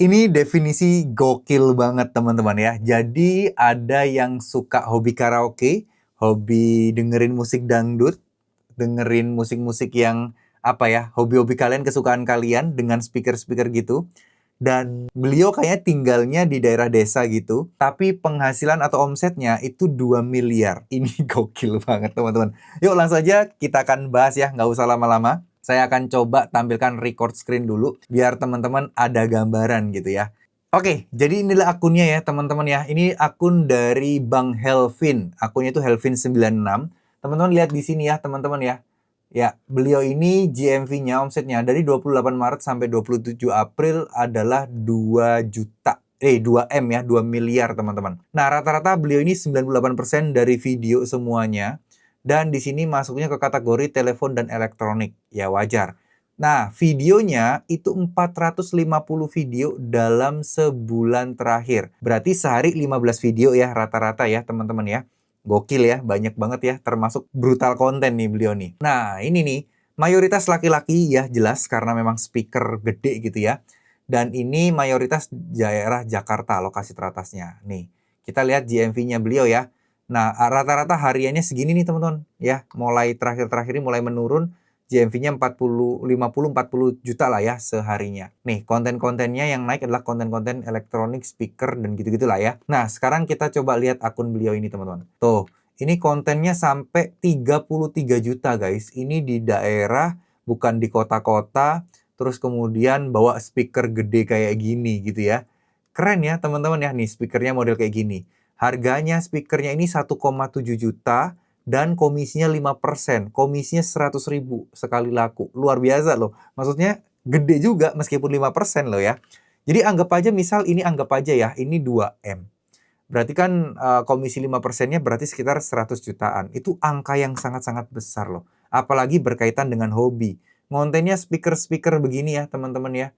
Ini definisi gokil banget teman-teman ya. Jadi ada yang suka hobi karaoke, hobi dengerin musik dangdut, dengerin musik-musik yang apa ya, hobi-hobi kalian, kesukaan kalian dengan speaker-speaker gitu. Dan beliau kayaknya tinggalnya di daerah desa gitu, tapi penghasilan atau omsetnya itu 2 miliar. Ini gokil banget teman-teman. Yuk langsung aja kita akan bahas ya, nggak usah lama-lama. Saya akan coba tampilkan record screen dulu, biar teman-teman ada gambaran gitu ya. Oke, jadi inilah akunnya ya teman-teman ya. Ini akun dari Bang Helvin. Akunnya itu Helvin96. Teman-teman lihat di sini ya teman-teman ya. Ya, beliau ini GMV-nya, omsetnya dari 28 Maret sampai 27 April adalah 2 juta. 2 M ya, 2 miliar teman-teman. Nah, rata-rata beliau ini 98% dari video semuanya. Dan di sini masuknya ke kategori telepon dan elektronik. Ya, wajar. Nah, videonya itu 450 video dalam sebulan terakhir. Berarti sehari 15 video ya, rata-rata ya teman-teman ya. Gokil ya, banyak banget ya, termasuk brutal konten nih beliau nih. Nah, ini nih, mayoritas laki-laki ya jelas karena memang speaker gede gitu ya. Dan ini mayoritas daerah Jakarta lokasi teratasnya. Nih, kita lihat GMV-nya beliau ya. Nah, rata-rata hariannya segini nih teman-teman ya. Mulai terakhir-terakhir ini mulai menurun. GMV-nya 50, 40 juta lah ya seharinya. Nih, konten-kontennya yang naik adalah konten-konten elektronik, speaker, dan gitu-gitu lah ya. Nah, sekarang kita coba lihat akun beliau ini, teman-teman. Tuh, ini kontennya sampai 33 juta, guys. Ini di daerah, bukan di kota-kota, terus kemudian bawa speaker gede kayak gini gitu ya. Keren ya, teman-teman ya. Nih, speakernya model kayak gini. Harganya speakernya ini 1,7 juta, dan komisinya 5%. Komisinya 100.000 sekali laku. Luar biasa loh. Maksudnya gede juga meskipun 5% loh ya. Jadi anggap aja misal ini anggap aja ya, ini 2M. Berarti kan komisi 5%-nya berarti sekitar 100 jutaan. Itu angka yang sangat-sangat besar loh. Apalagi berkaitan dengan hobi. Kontennya speaker-speaker begini ya teman-teman ya.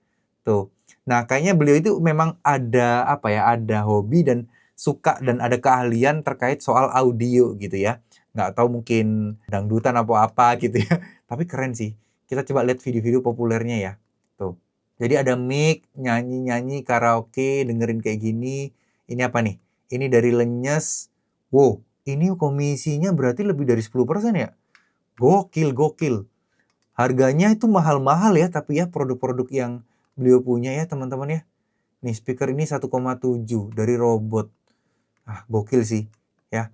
Tuh. Nah, kayaknya beliau itu memang ada apa ya, ada hobi dan suka dan ada keahlian terkait soal audio gitu ya. Nggak tahu mungkin dangdutan atau apa gitu ya. Tapi keren sih. Kita coba lihat video-video populernya ya. Tuh. Jadi ada mic, nyanyi-nyanyi, karaoke, dengerin kayak gini. Ini apa nih? Ini dari Lenyes. Wow, ini komisinya berarti lebih dari 10% ya? Gokil, gokil. Harganya itu mahal-mahal ya, tapi ya produk-produk yang beliau punya ya teman-teman ya. Nih speaker ini 1,7 dari robot. Ah, gokil sih ya.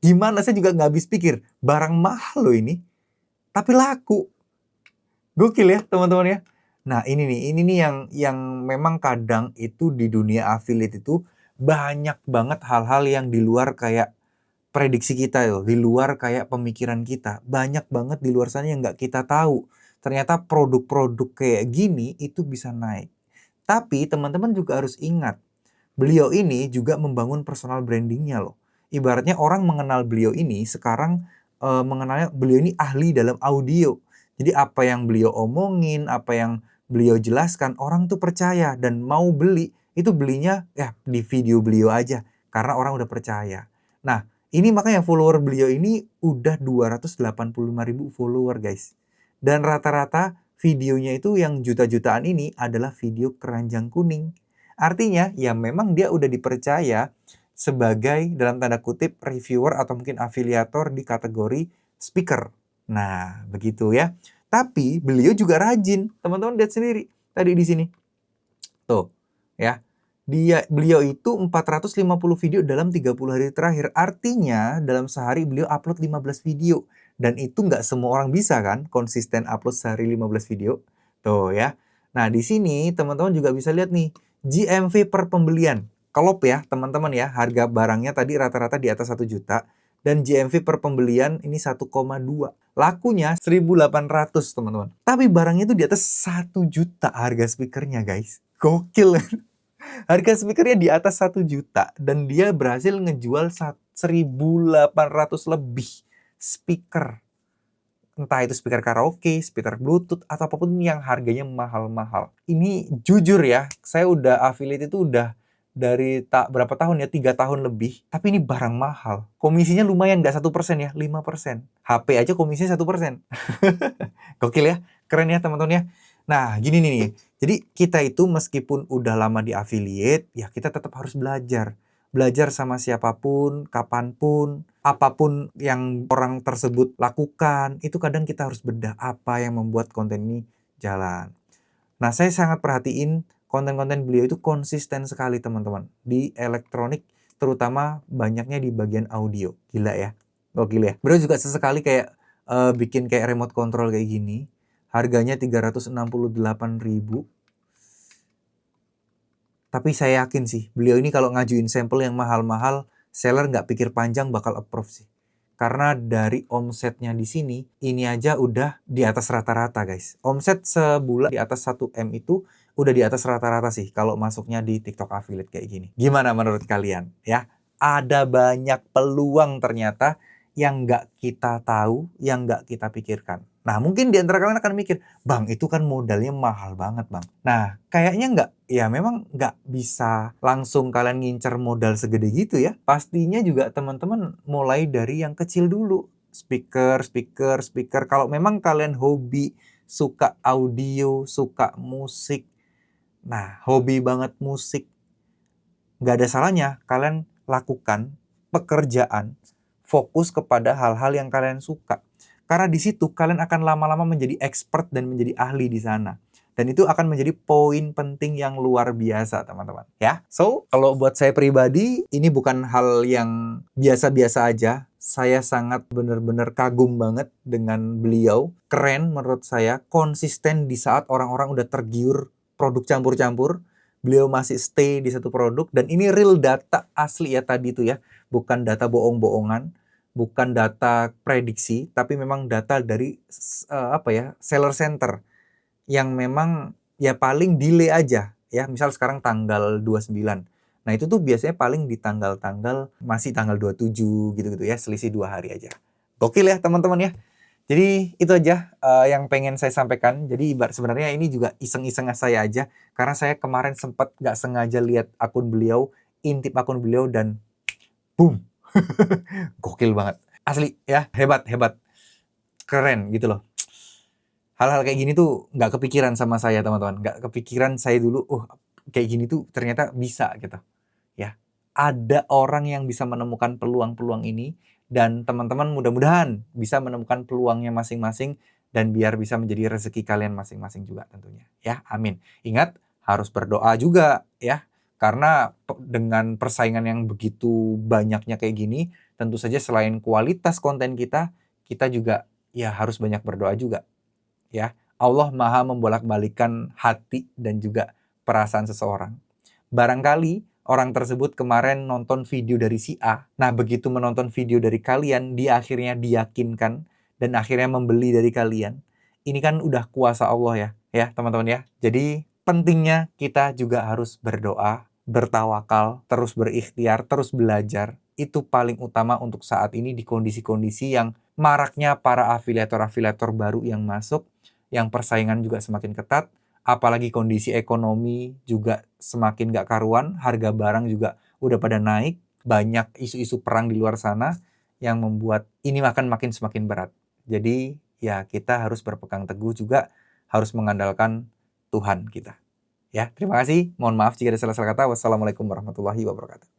Gimana saya juga nggak habis pikir. Barang mahal loh ini. Tapi laku. Gokil ya teman-teman ya. Nah ini nih yang memang kadang itu di dunia affiliate itu banyak banget hal-hal yang di luar kayak prediksi kita loh, di luar kayak pemikiran kita. Banyak banget di luar sana yang nggak kita tahu. Ternyata produk-produk kayak gini itu bisa naik. Tapi teman-teman juga harus ingat, beliau ini juga membangun personal brandingnya loh. Ibaratnya orang mengenal beliau ini sekarang mengenalnya beliau ini ahli dalam audio. Jadi apa yang beliau omongin, apa yang beliau jelaskan, orang tuh percaya dan mau beli. Itu belinya ya di video beliau aja karena orang udah percaya. Nah, ini makanya follower beliau ini udah 285.000 follower guys. Dan rata-rata videonya itu yang juta-jutaan ini adalah video keranjang kuning. Artinya ya memang dia udah dipercaya sebagai dalam tanda kutip reviewer atau mungkin afiliator di kategori speaker. Nah, begitu ya. Tapi beliau juga rajin. Teman-teman lihat sendiri tadi di sini. Tuh, ya. Beliau itu 450 video dalam 30 hari terakhir. Artinya dalam sehari beliau upload 15 video. Dan itu nggak semua orang bisa kan konsisten upload sehari 15 video. Tuh ya. Nah di sini teman-teman juga bisa lihat nih. GMV per pembelian. Kelop ya teman-teman ya. Harga barangnya tadi rata-rata di atas 1 juta. Dan GMV per pembelian ini 1,2. Lakunya 1.800 teman-teman. Tapi barangnya itu di atas 1 juta harga speakernya guys. Gokil. Harga speakernya di atas 1 juta dan dia berhasil ngejual 1.800 lebih speaker. Entah itu speaker karaoke, speaker bluetooth, atau apapun yang harganya mahal-mahal. Ini jujur ya, saya udah affiliate itu udah dari berapa tahun ya, 3 tahun lebih. Tapi ini barang mahal. Komisinya lumayan, nggak 1% ya, 5%. HP aja komisinya 1%. Gokil ya, keren ya teman-teman ya. Nah, gini nih, jadi kita itu meskipun udah lama di affiliate, ya kita tetap harus belajar. Belajar sama siapapun, kapanpun, apapun yang orang tersebut lakukan, itu kadang kita harus bedah apa yang membuat konten ini jalan. Nah, saya sangat perhatiin konten-konten beliau itu konsisten sekali teman-teman. Di elektronik, terutama banyaknya di bagian audio. Gila ya, gokil ya. Beliau juga sesekali kayak bikin kayak remote control kayak gini. Harganya 368.000. Tapi saya yakin sih, beliau ini kalau ngajuin sampel yang mahal-mahal, seller nggak pikir panjang bakal approve sih. Karena dari omsetnya di sini, ini aja udah di atas rata-rata guys. Omset sebulan di atas 1M itu udah di atas rata-rata sih kalau masuknya di TikTok affiliate kayak gini. Gimana menurut kalian? Ya, ada banyak peluang ternyata yang nggak kita tahu, yang nggak kita pikirkan. Nah, mungkin di antara kalian akan mikir, Bang, itu kan modalnya mahal banget, Bang. Nah, kayaknya nggak, ya memang nggak bisa langsung kalian ngincer modal segede gitu ya. Pastinya juga teman-teman mulai dari yang kecil dulu. Speaker. Kalau memang kalian hobi, suka audio, suka musik, nah hobi banget musik, nggak ada salahnya kalian lakukan pekerjaan fokus kepada hal-hal yang kalian suka. Karena di situ kalian akan lama-lama menjadi expert dan menjadi ahli di sana. Dan itu akan menjadi poin penting yang luar biasa, teman-teman. Ya, so kalau buat saya pribadi, ini bukan hal yang biasa-biasa aja. Saya sangat benar-benar kagum banget dengan beliau. Keren menurut saya, konsisten di saat orang-orang udah tergiur produk campur-campur. Beliau masih stay di satu produk, dan ini real data asli ya tadi itu ya. Bukan data bohong-bohongan, bukan data prediksi, tapi memang data dari seller center yang memang ya paling delay aja ya. Misal sekarang tanggal 29. Nah, itu tuh biasanya paling di tanggal-tanggal masih tanggal 27 gitu-gitu ya, selisih 2 hari aja. Gokil ya teman-teman ya. Jadi itu aja yang pengen saya sampaikan. Jadi sebenarnya ini juga iseng-iseng saya aja, karena saya kemarin sempat nggak sengaja lihat akun beliau, intip akun beliau, dan boom. Gokil banget. Asli ya, hebat, keren gitu loh. Hal-hal kayak gini tuh nggak kepikiran sama saya teman-teman. Nggak kepikiran saya dulu, kayak gini tuh ternyata bisa gitu. Ya, ada orang yang bisa menemukan peluang-peluang ini, dan teman-teman mudah-mudahan bisa menemukan peluangnya masing-masing, dan biar bisa menjadi rezeki kalian masing-masing juga tentunya. Ya, amin. Ingat, harus berdoa juga ya. Karena dengan persaingan yang begitu banyaknya kayak gini, tentu saja selain kualitas konten kita, kita juga ya harus banyak berdoa juga. Ya, Allah Maha membolak-balikan hati dan juga perasaan seseorang. Barangkali orang tersebut kemarin nonton video dari si A. Nah, begitu menonton video dari kalian, dia akhirnya diyakinkan dan akhirnya membeli dari kalian. Ini kan udah kuasa Allah ya teman-teman ya. Jadi pentingnya kita juga harus berdoa, bertawakal, terus berikhtiar, terus belajar. Itu paling utama untuk saat ini di kondisi-kondisi yang maraknya para afiliator-afiliator baru yang masuk, yang persaingan juga semakin ketat. Apalagi kondisi ekonomi juga semakin gak karuan, harga barang juga udah pada naik, banyak isu-isu perang di luar sana yang membuat ini makin semakin berat. Jadi ya kita harus berpegang teguh juga, harus mengandalkan Tuhan kita. Ya, terima kasih. Mohon maaf jika ada salah-salah kata. Wassalamualaikum warahmatullahi wabarakatuh.